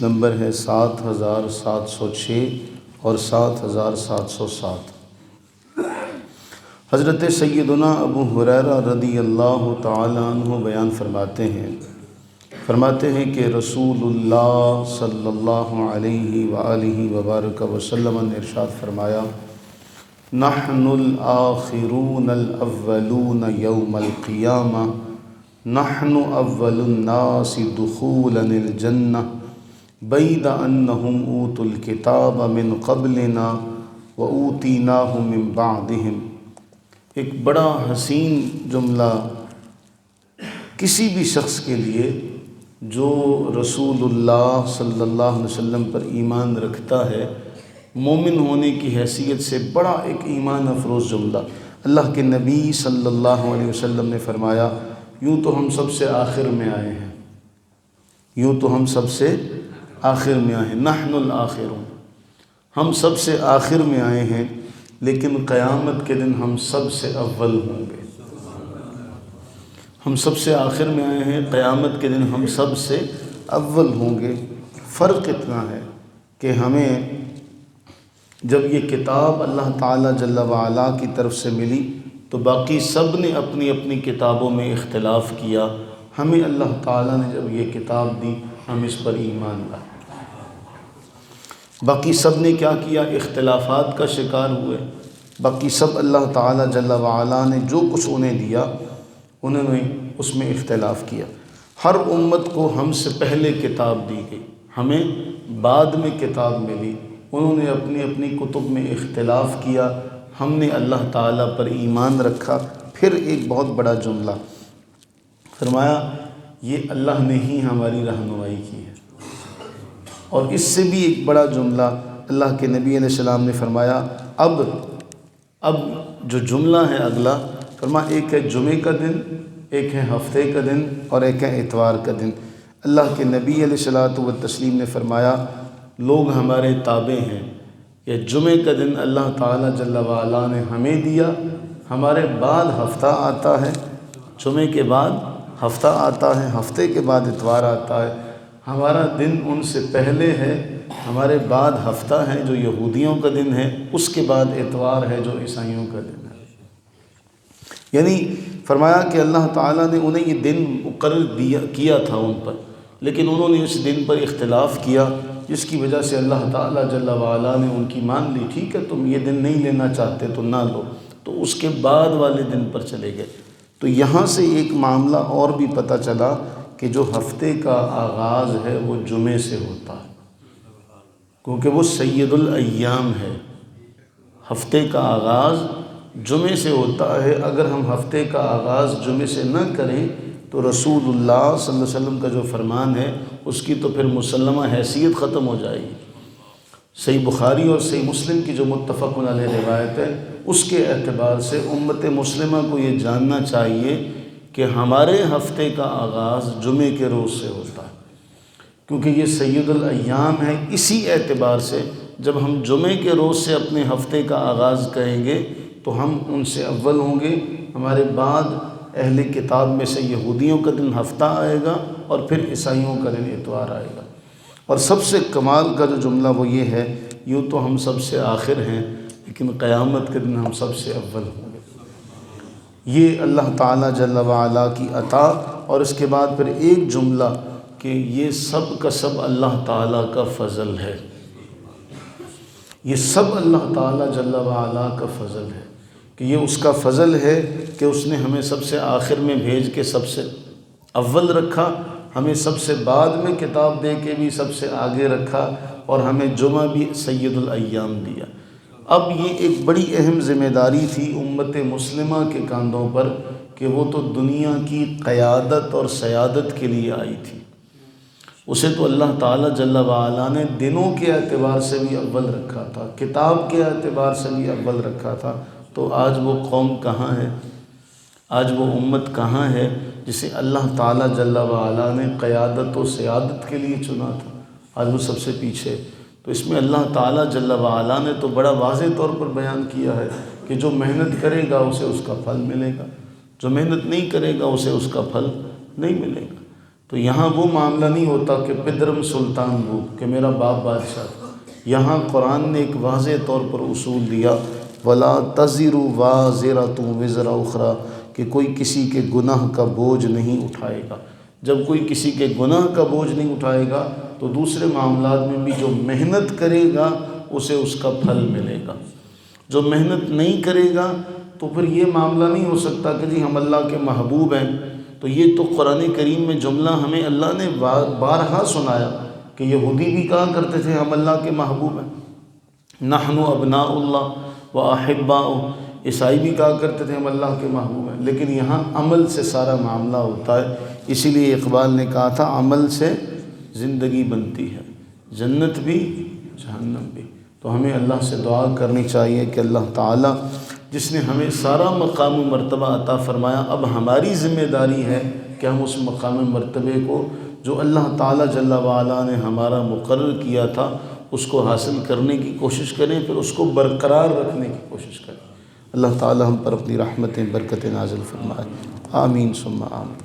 Number ہے 7706 اور 7707۔ حضرت سیدنا ابو ہریرہ رضی اللہ تعالی عنہ بیان فرماتے ہیں کہ رسول اللہ صلی اللہ علیہ وآلہ وبارک وسلم نے ارشاد فرمایا: نحن الآخرون الاولون یوم القیامہ، نحن اول الناس دخولا الجنہ بعد انہم اوتوا الکتاب من قبلنا واوتیناہ من بعدہم۔ ایک بڑا حسین جملہ کسی بھی شخص کے لیے جو رسول اللہ صلی اللہ علیہ وسلم پر ایمان رکھتا ہے، مومن ہونے کی حیثیت سے بڑا ایک ایمان افروز جملہ۔ اللہ کے نبی صلی اللہ علیہ وسلم نے فرمایا: یوں تو ہم سب سے آخر میں آئے ہیں، یوں تو ہم سب سے آخر میں آئے ہیں، نحن الآخرون، ہم سب سے آخر میں آئے ہیں، لیکن قیامت کے دن ہم سب سے اول ہوں گے۔ ہم سب سے آخر میں آئے ہیں، قیامت کے دن ہم سب سے اول ہوں گے۔ فرق اتنا ہے کہ ہمیں جب یہ کتاب اللہ تعالیٰ جل وعلا کی طرف سے ملی تو باقی سب نے اپنی اپنی کتابوں میں اختلاف کیا، ہمیں اللہ تعالیٰ نے جب یہ کتاب دی ہم اس پر ایمان لائے۔ باقی سب نے کیا کیا؟ اختلافات کا شکار ہوئے۔ باقی سب اللہ تعالیٰ جل وعلا نے جو کچھ انہیں دیا انہوں نے اس میں اختلاف کیا۔ ہر امت کو ہم سے پہلے کتاب دی گئی، ہمیں بعد میں کتاب ملی، انہوں نے اپنی اپنی کتب میں اختلاف کیا، ہم نے اللہ تعالیٰ پر ایمان رکھا۔ پھر ایک بہت بڑا جملہ فرمایا: یہ اللہ نے ہی ہماری رہنمائی کی ہے۔ اور اس سے بھی ایک بڑا جملہ اللہ کے نبی علیہ السلام نے فرمایا: اب جو جملہ ہے اگلا، فرمایا ایک ہے جمعے کا دن، ایک ہے ہفتے کا دن اور ایک ہے اتوار کا دن۔ اللہ کے نبی علیہ الصلوۃ والتسلیم نے فرمایا: لوگ ہمارے تابع ہیں، یہ جمعے کا دن اللہ تعالیٰ جل وعلا نے ہمیں دیا، ہمارے بعد ہفتہ آتا ہے، جمعے کے بعد ہفتہ آتا ہے، ہفتے کے بعد اتوار آتا ہے، ہمارا دن ان سے پہلے ہے، ہمارے بعد ہفتہ ہے جو یہودیوں کا دن ہے، اس کے بعد اتوار ہے جو عیسائیوں کا دن ہے۔ یعنی فرمایا کہ اللہ تعالیٰ نے انہیں یہ دن مقرر کیا تھا ان پر، لیکن انہوں نے اس دن پر اختلاف کیا، جس کی وجہ سے اللہ تعالیٰ جل وعلا نے ان کی مان لی۔ ٹھیک ہے، تم یہ دن نہیں لینا چاہتے تو نہ لو، تو اس کے بعد والے دن پر چلے گئے۔ تو یہاں سے ایک معاملہ اور بھی پتہ چلا کہ جو ہفتے کا آغاز ہے وہ جمعے سے ہوتا ہے، کیونکہ وہ سید الایام ہے۔ ہفتے کا آغاز جمعے سے ہوتا ہے۔ اگر ہم ہفتے کا آغاز جمعے سے نہ کریں تو رسول اللہ صلی اللہ علیہ وسلم کا جو فرمان ہے اس کی تو پھر مسلمہ حیثیت ختم ہو جائے گی۔ صحیح بخاری اور صحیح مسلم کی جو متفق علیہ روایت ہے، اس کے اعتبار سے امت مسلمہ کو یہ جاننا چاہیے کہ ہمارے ہفتے کا آغاز جمعے کے روز سے ہوتا ہے، کیونکہ یہ سید الایام ہے۔ اسی اعتبار سے جب ہم جمعے کے روز سے اپنے ہفتے کا آغاز کریں گے تو ہم ان سے اول ہوں گے۔ ہمارے بعد اہل کتاب میں سے یہودیوں کا دن ہفتہ آئے گا اور پھر عیسائیوں کا دن اتوار آئے گا۔ اور سب سے کمال کا جو جملہ وہ یہ ہے: یوں تو ہم سب سے آخر ہیں، لیکن قیامت کے دن ہم سب سے اول ہوں گے۔ یہ اللہ تعالیٰ جل وعلا کی عطا۔ اور اس کے بعد پھر ایک جملہ کہ یہ سب کا سب اللہ تعالیٰ کا فضل ہے، یہ سب اللہ تعالیٰ جل وعلا کا فضل ہے، کہ یہ اس کا فضل ہے کہ اس نے ہمیں سب سے آخر میں بھیج کے سب سے اول رکھا، ہمیں سب سے بعد میں کتاب دے کے بھی سب سے آگے رکھا، اور ہمیں جمعہ بھی سید الایام دیا۔ اب یہ ایک بڑی اہم ذمہ داری تھی امت مسلمہ کے کاندھوں پر کہ وہ تو دنیا کی قیادت اور سیادت کے لیے آئی تھی، اسے تو اللہ تعالیٰ جل وعلا نے دنوں کے اعتبار سے بھی اول رکھا تھا، کتاب کے اعتبار سے بھی اول رکھا تھا۔ تو آج وہ قوم کہاں ہے؟ آج وہ امت کہاں ہے جسے اللہ تعالیٰ جل وعلا نے قیادت و سیادت کے لیے چنا تھا؟ آج وہ سب سے پیچھے۔ تو اس میں اللہ تعالیٰ جل وعلا نے تو بڑا واضح طور پر بیان کیا ہے کہ جو محنت کرے گا اسے اس کا پھل ملے گا، جو محنت نہیں کرے گا اسے اس کا پھل نہیں ملے گا۔ تو یہاں وہ معاملہ نہیں ہوتا کہ پدرم سلطان بو کہ میرا باپ بادشاہ تھا۔ یہاں قرآن نے ایک واضح طور پر اصول دیا، وَلَا تَزِرُ وَازِرَةٌ وِزْرَ أُخْرَىٰ، کہ کوئی کسی کے گناہ کا بوجھ نہیں اٹھائے گا۔ جب کوئی کسی کے گناہ کا بوجھ نہیں اٹھائے گا تو دوسرے معاملات میں بھی جو محنت کرے گا اسے اس کا پھل ملے گا۔ جو محنت نہیں کرے گا تو پھر یہ معاملہ نہیں ہو سکتا کہ جی ہم اللہ کے محبوب ہیں۔ تو یہ تو قرآن کریم میں جملہ ہمیں اللہ نے بارہا سنایا کہ یہودی بھی کہا کرتے تھے ہم اللہ کے محبوب ہیں، نحن ابناء اللہ و احباؤہ، عیسائی بھی کہا کرتے تھے ہم اللہ کے محبوب ہیں۔ لیکن یہاں عمل سے سارا معاملہ ہوتا ہے، اسی لیے اقبال نے کہا تھا عمل سے زندگی بنتی ہے، جنت بھی جہنم بھی۔ تو ہمیں اللہ سے دعا کرنی چاہیے کہ اللہ تعالیٰ جس نے ہمیں سارا مقام و مرتبہ عطا فرمایا، اب ہماری ذمہ داری ہے کہ ہم اس مقام مرتبے کو جو اللہ تعالیٰ جل وعلا نے ہمارا مقرر کیا تھا اس کو حاصل کرنے کی کوشش کریں، پھر اس کو برقرار رکھنے کی کوشش کریں۔ اللہ تعالیٰ ہم پر اپنی رحمتیں برکتیں نازل فرمائے، آمین ثم آمین۔